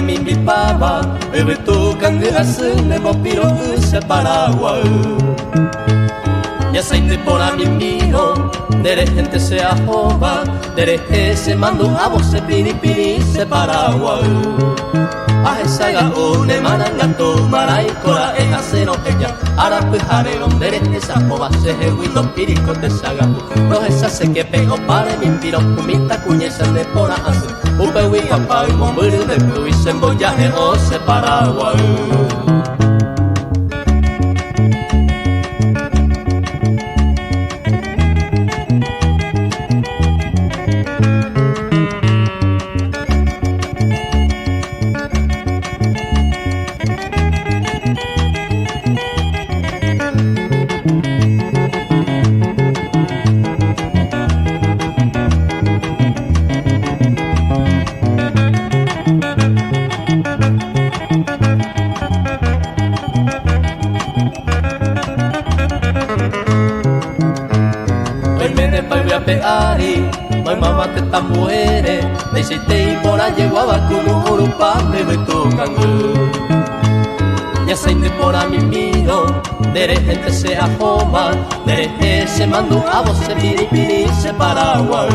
mi bipaba, bebe tu candidato, ne mopiro se Paraguay. Ya saite por a mi miro, dere gente se ajoba, dere ese mando a vos se piripiri se Paraguay. A esa gaone marangato, maraicora es acero ella, ahora pues jareron dere esa jova se jehuito pirico de sagabu. No esa se que pego para mi piro, kumita cuñesa de por hace, upe huiapa y momburu de pluis en boyaje o se Paraguay. Mai mama te tambuere, me hiciste y por allá llevaba con un urupa, me voy tocando. Ya se por a mi miro, dere gente se ajoma, dere se mando a vos se piripiri se Paraguay.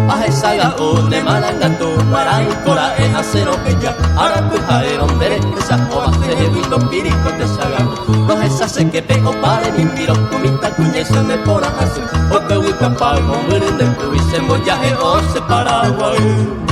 A esa gaone marangato, maraicora es acero ella, ahora pues jareron dere esa jova se jehuito pirico te sagabu. No esa se que pego para mi miro, kumita cuñesa de por hace, ope huipa pa' momburu de pluis en boyaje o se Paraguay.